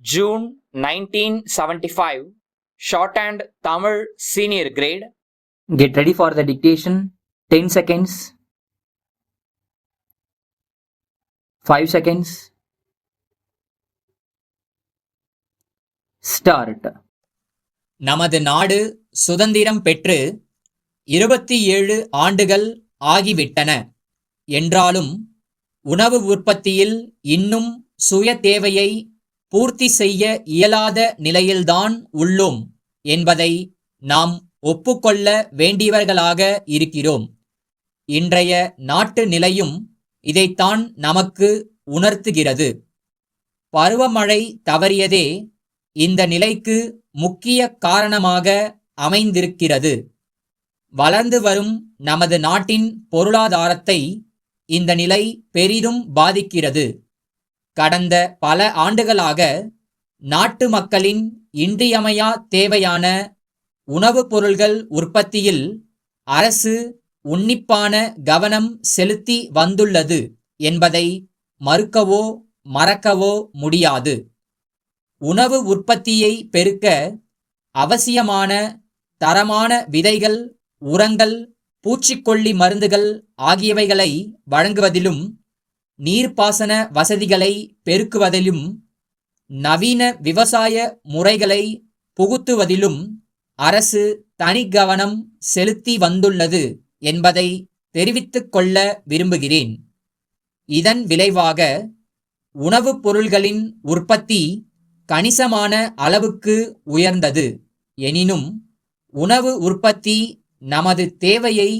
June 1975, Shorthand Tamil Senior Grade. Get ready for the dictation. 10 seconds. 5 seconds. Start. நமது நாடு சுதந்திரம் பெற்று 27 ஆண்டுகள் ஆகிவிட்டன என்றாலும் உணவு உற்பத்தியில் இன்னும் சுய தேவையை பூர்த்தி செய்ய இயலாத நிலையில்தான் உள்ளோம் என்பதை நாம் ஒப்புக்கொள்ள வேண்டியவர்களாக இருக்கிறோம். இன்றைய நாட்டு நிலையும் இதைத்தான் நமக்கு உணர்த்துகிறது. பருவமழை தவறியதே இந்த நிலைக்கு முக்கிய காரணமாக அமைந்திருக்கிறது. வளர்ந்து வரும் நமது நாட்டின் பொருளாதாரத்தை இந்த நிலை பெரிதும் பாதிக்கிறது. கடந்த பல ஆண்டுகளாக நாட்டு மக்களின் இன்றியமையா தேவையான உணவுப் பொருள்கள் உற்பத்தியில் அரசு உன்னிப்பான கவனம் செலுத்தி வந்துள்ளது என்பதை மறுக்கவோ மறக்கவோ முடியாது. உணவு உற்பத்தியை பெருக்க அவசியமான தரமான விதைகள், உரங்கள், பூச்சிக்கொல்லி மருந்துகள் ஆகியவைகளை வழங்குவதிலும், நீர்ப்பாசன வசதிகளை பெருக்குவதிலும், நவீன விவசாய முறைகளை புகுத்துவதிலும் அரசு தனி கவனம் செலுத்தி வந்துள்ளது என்பதை தெரிவித்துக் கொள்ள விரும்புகிறேன். இதன் விளைவாக உணவுப் பொருள்களின் உற்பத்தி கணிசமான அளவுக்கு உயர்ந்தது. எனினும் உணவு உற்பத்தி நமது தேவையை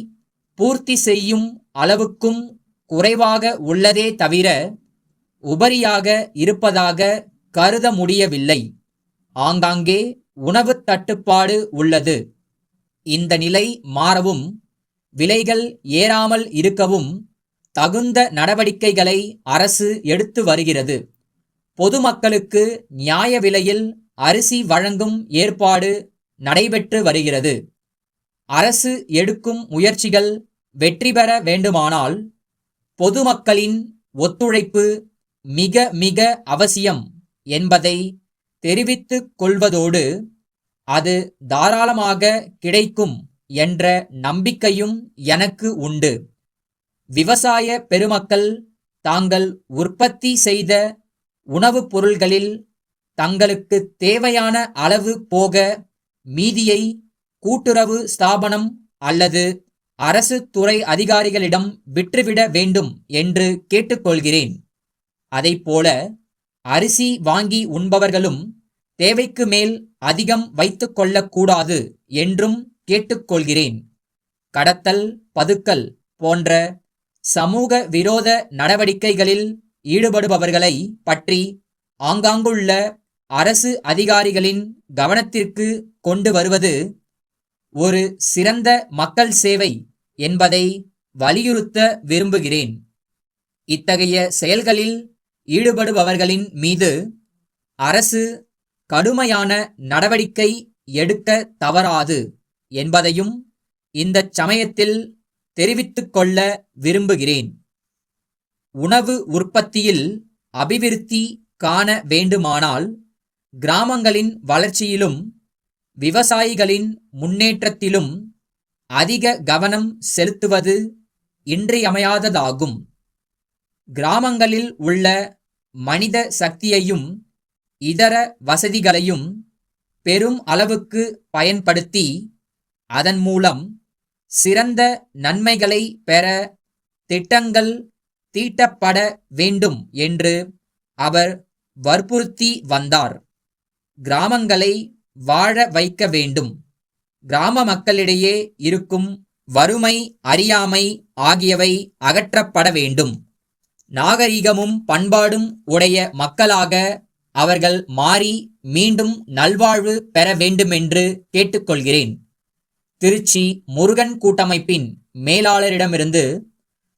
பூர்த்தி செய்யும் அளவுக்கும் குறைவாக உள்ளதே தவிர உபரியாக இருப்பதாக கருத முடியவில்லை. ஆங்காங்கே உணவு தட்டுப்பாடு உள்ளது. இந்த நிலை மாறவும், விலைகள் ஏறாமல் இருக்கவும் தகுந்த நடவடிக்கைகளை அரசு எடுத்து வருகிறது. பொதுமக்களுக்கு நியாய விலையில் அரிசி வழங்கும் ஏற்பாடு நடைபெற்று வருகிறது. அரசு எடுக்கும் முயற்சிகள் வெற்றி பெற வேண்டுமானால் பொதுமக்களின் ஒத்துழைப்பு மிக மிக அவசியம் என்பதை தெரிவித்துக் கொள்வதோடு, அது தாராளமாக கிடைக்கும் என்ற நம்பிக்கையும் எனக்கு உண்டு. விவசாய பெருமக்கள் தாங்கள் உற்பத்தி செய்த உணவுப் பொருள்களில் தங்களுக்கு தேவையான அளவு போக மீதியை கூட்டுறவு ஸ்தாபனம் அல்லது அரசு துறை அதிகாரிகளிடம் விற்றுவிட வேண்டும் என்று கேட்டுக்கொள்கிறேன். அதைப்போல அரிசி வாங்கி உண்பவர்களும் தேவைக்கு மேல் அதிகம் வைத்து கொள்ளக்கூடாது என்றும் கேட்டுக்கொள்கிறேன். கடத்தல், பதுக்கல் போன்ற சமூக விரோத நடவடிக்கைகளில் ஈடுபடுபவர்களை பற்றி ஆங்காங்குள்ள அரசு அதிகாரிகளின் கவனத்திற்கு கொண்டு வருவது ஒரு சிறந்த மக்கள் சேவை என்பதை வலியுறுத்த விரும்புகிறேன். இத்தகைய செயல்களில் ஈடுபடுபவர்களின் மீது அரசு கடுமையான நடவடிக்கை எடுக்க தவறாது என்பதையும் இந்த சமயத்தில் தெரிவித்துக் கொள்ள விரும்புகிறேன். உணவு உற்பத்தியில் அபிவிருத்தி காண வேண்டுமானால் கிராமங்களின் வளர்ச்சியிலும் விவசாயிகளின் முன்னேற்றத்திலும் அதிக கவனம் செலுத்துவது இன்றியமையாததாகும். கிராமங்களில் உள்ள மனித சக்தியையும் இதர வசதிகளையும் பெரும் அளவுக்கு பயன்படுத்தி அதன் மூலம் சிறந்த நன்மைகளை பெற திட்டங்கள் தீட்டப்பட வேண்டும் என்று அவர் வற்புறுத்தி வந்தார். கிராமங்களை வாழ வைக்க வேண்டும். கிராம மக்களிடையே இருக்கும் வறுமை, அறியாமை ஆகியவை அகற்றப்பட வேண்டும். நாகரிகமும் பண்பாடும் உடைய மக்களாக அவர்கள் மாறி மீண்டும் நல்வாழ்வு பெற வேண்டுமென்று கேட்டுக்கொள்கிறேன். திருச்சி முருகன் கூட்டமைப்பின் மேலாளரிடமிருந்து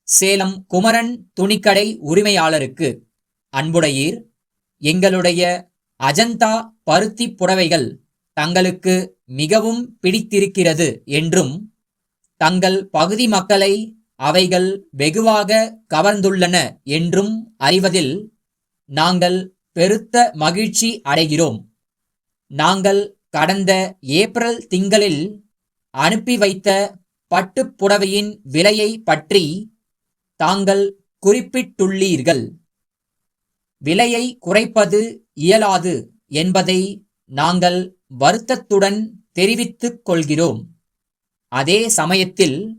சேலம் குமரன் துணிக்கடை உரிமையாளருக்கு. அன்புடையீர், எங்களுடைய அஜந்தா பருத்தி புடவைகள் தங்களுக்கு மிகவும் பிடித்திருக்கிறது என்றும் தங்கள் பகுதி மக்களை அவைகள் வெகுவாக கவர்ந்துள்ளன என்றும் அறிவதில் நாங்கள் பெருத்த மகிழ்ச்சி அடைகிறோம். நாங்கள் கடந்த ஏப்ரல் திங்களில் அனுப்பி வைத்த பட்டுப் புடவையின் விலையை பற்றி தாங்கள் குறிப்பிட்டுள்ளீர்கள். விலையை குறைப்பது இயலாது என்பதை நாங்கள் வருத்தத்துடன் தெரிவித்துக் கொள்கிறோம். அதே சமயத்தில்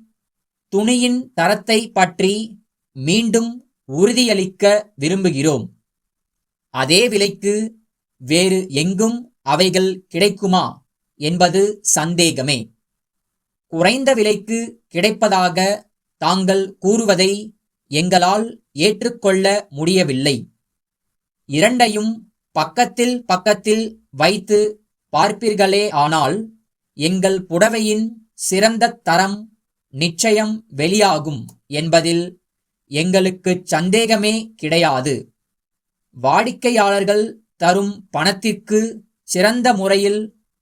துணியின் தரத்தை பற்றி மீண்டும் உறுதியளிக்க விரும்புகிறோம். அதே விலைக்கு வேறு எங்கும் அவைகள் கிடைக்குமா என்பது சந்தேகமே. குறைந்த விலைக்கு கிடைப்பதாக தாங்கள் கூறுவதை எங்களால் ஏற்றுக்கொள்ள முடியவில்லை. இரண்டையும் பக்கத்தில் பக்கத்தில் வைத்து பார்ப்பீர்களே ஆனால் எங்கள் புடவையின் சிறந்த தரம் நிச்சயம் வெளியாகும் என்பதில் எங்களுக்கு சந்தேகமே கிடையாது. வாடிக்கையாளர்கள் தரும் பணத்திற்கு சிறந்த முறையில்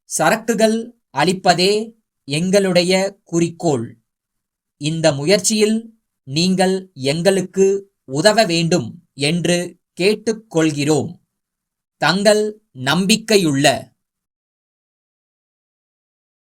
சரக்குகள் அளிப்பதே எங்களுடைய குறிக்கோள். இந்த முயற்சியில் நீங்கள் எங்களுக்கு உதவ வேண்டும் என்று கேட்டுக்கொள்கிறோம். தங்கள் நம்பிக்கையுள்ள